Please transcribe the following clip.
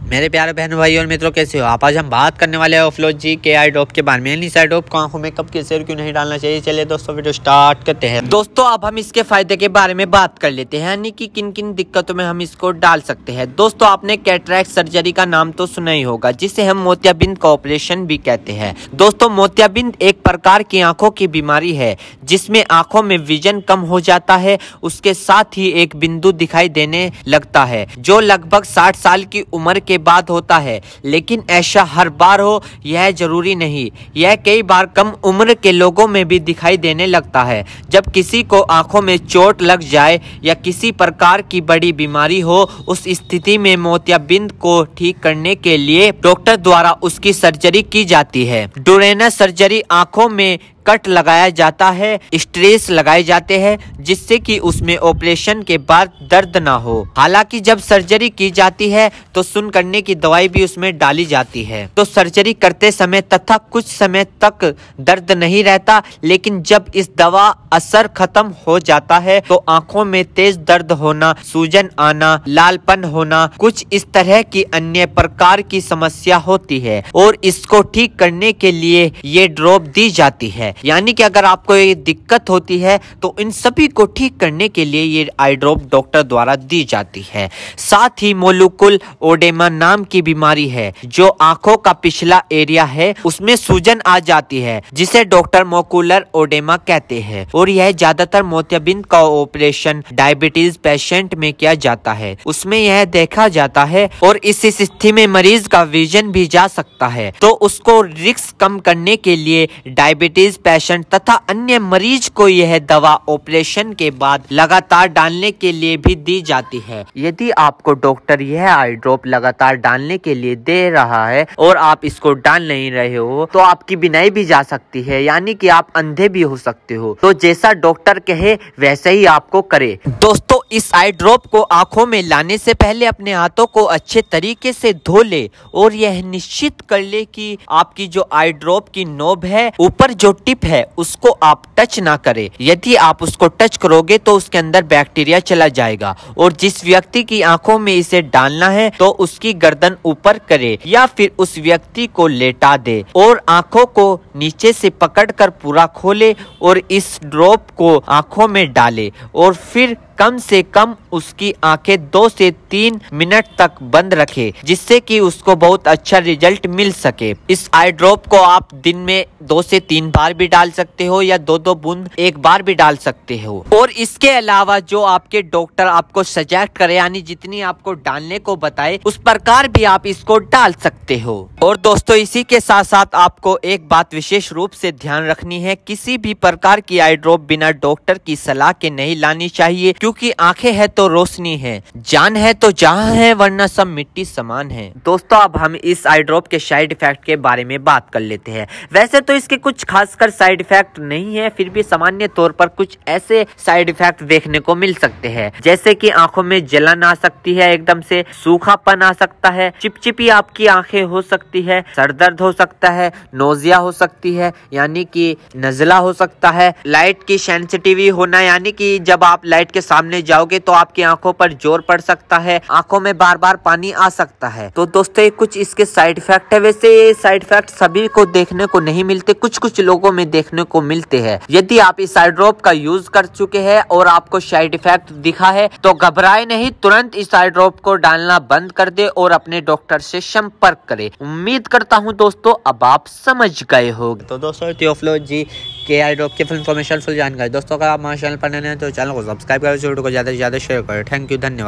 मेरे प्यारे बहन भाई और मित्रों, कैसे हो आप। आज हम बात करने वाले हैं ऑफलोज जी के आई ड्रॉप के बारे में। यानी इस आई ड्रॉप को आंखों में कब, कैसे और क्यों नहीं डालना चाहिए। चलिए दोस्तों वीडियो स्टार्ट करते हैं। दोस्तों अब हम इसके फायदे के बारे में बात कर लेते हैं, यानी कि किन किन दिक्कतों में हम इसको डाल सकते हैं। दोस्तों आपने कैटरैक्ट सर्जरी का नाम तो सुना ही होगा, जिसे हम मोतियाबिंद का ऑपरेशन भी कहते हैं। दोस्तों मोतियाबिंद एक प्रकार की आंखों की बीमारी है जिसमें आंखों में विजन कम हो जाता है, उसके साथ ही एक बिंदु दिखाई देने लगता है जो लगभग 60 साल की उम्र के बाद होता है। लेकिन ऐसा हर बार हो यह जरूरी नहीं, यह कई बार कम उम्र के लोगों में भी दिखाई देने लगता है। जब किसी को आंखों में चोट लग जाए या किसी प्रकार की बड़ी बीमारी हो, उस स्थिति में मोतियाबिंद को ठीक करने के लिए डॉक्टर द्वारा उसकी सर्जरी की जाती है। डोरेनस सर्जरी आंखों में कट लगाया जाता है, स्ट्रेस लगाए जाते हैं जिससे कि उसमें ऑपरेशन के बाद दर्द ना हो। हालांकि जब सर्जरी की जाती है तो सुन्न करने की दवाई भी उसमें डाली जाती है। तो सर्जरी करते समय तथा कुछ समय तक दर्द नहीं रहता, लेकिन जब इस दवा असर खत्म हो जाता है तो आंखों में तेज दर्द होना, सूजन आना, लालपन होना, कुछ इस तरह की अन्य प्रकार की समस्या होती है और इसको ठीक करने के लिए ये ड्रॉप दी जाती है। यानी कि अगर आपको ये दिक्कत होती है तो इन सभी को ठीक करने के लिए ये आई ड्रॉप डॉक्टर द्वारा दी जाती है। साथ ही मोलुकुल ओडेमा नाम की बीमारी है जो आंखों का पिछला एरिया है उसमें सूजन आ जाती है, जिसे डॉक्टर मोकुलर ओडेमा कहते हैं। और यह ज्यादातर मोतियाबिंद का ऑपरेशन डायबिटीज पेशेंट में किया जाता है, उसमें यह देखा जाता है और इस स्थिति में मरीज का विजन भी जा सकता है। तो उसको रिस्क कम करने के लिए डायबिटीज पेशेंट तथा अन्य मरीज को यह दवा ऑपरेशन के बाद लगातार डालने के लिए भी दी जाती है। यदि आपको डॉक्टर यह आई ड्रॉप लगातार डालने के लिए दे रहा है और आप इसको डाल नहीं रहे हो तो आपकी बीनाई भी जा सकती है, यानी कि आप अंधे भी हो सकते हो। तो जैसा डॉक्टर कहे वैसे ही आपको करे। दोस्तों इस आई ड्रॉप को आंखों में लाने से पहले अपने हाथों को अच्छे तरीके से धो ले और यह निश्चित कर ले कि आपकी जो आई ड्रॉप की नोब है, ऊपर जो टिप है, उसको आप टच ना करें। यदि आप उसको टच करोगे तो उसके अंदर बैक्टीरिया चला जाएगा। और जिस व्यक्ति की आंखों में इसे डालना है तो उसकी गर्दन ऊपर करे या फिर उस व्यक्ति को लेटा दे और आंखों को नीचे से पकड़कर पूरा खोले और इस ड्रॉप को आंखों में डाले और फिर कम से कम उसकी आंखें 2 से 3 मिनट तक बंद रखे, जिससे कि उसको बहुत अच्छा रिजल्ट मिल सके। इस आई ड्रॉप को आप दिन में 2 से 3 बार भी डाल सकते हो या 2-2 बूंद एक बार भी डाल सकते हो। और इसके अलावा जो आपके डॉक्टर आपको सजेस्ट करे, यानी जितनी आपको डालने को बताए उस प्रकार भी आप इसको डाल सकते हो। और दोस्तों इसी के साथ साथ आपको एक बात विशेष रूप से ध्यान रखनी है, किसी भी प्रकार की आई ड्रॉप बिना डॉक्टर की सलाह के नहीं लानी चाहिए, क्योंकि आंखें है तो रोशनी है, जान है तो जहां है, वरना सब मिट्टी समान है। दोस्तों अब हम इस आई ड्रॉप के साइड इफेक्ट के बारे में बात कर लेते हैं। वैसे तो इसके कुछ खासकर साइड इफेक्ट नहीं है, फिर भी सामान्य तौर पर कुछ ऐसे साइड इफेक्ट देखने को मिल सकते हैं, जैसे कि आंखों में जलन आ सकती है, एकदम से सूखापन आ सकता है, चिपचिपी आपकी आंखें हो सकती है, सर दर्द हो सकता है, नोजिया हो सकती है यानी कि नजला हो सकता है, लाइट की सेंसिटिविटी होना, यानी कि जब आप लाइट के सामने जाओगे तो आपकी आंखों पर जोर पड़ सकता है, आंखों में बार बार पानी आ सकता है। तो दोस्तों ये कुछ इसके साइड इफेक्ट है। वैसे ये साइड इफेक्ट सभी को देखने को नहीं मिलते, कुछ कुछ लोगों में देखने को मिलते हैं। यदि आप इस आई ड्रॉप का यूज कर चुके हैं और आपको साइड इफेक्ट दिखा है तो घबराए नहीं, तुरंत इस आई ड्रॉप को डालना बंद कर दे और अपने डॉक्टर से संपर्क करे। उम्मीद करता हूँ दोस्तों अब आप समझ गए होंगे। तो दोस्तों ऑफलोज जी के आई ड्रॉप की फुल इन्फॉर्मेशन, फुल जानकारी दोस्तों का आप हमारे चैनल पर नए हैं तो चैनल को सब्सक्राइब करें, वीडियो को ज्यादा से ज्यादा शेयर करें। थैंक यू, धन्यवाद।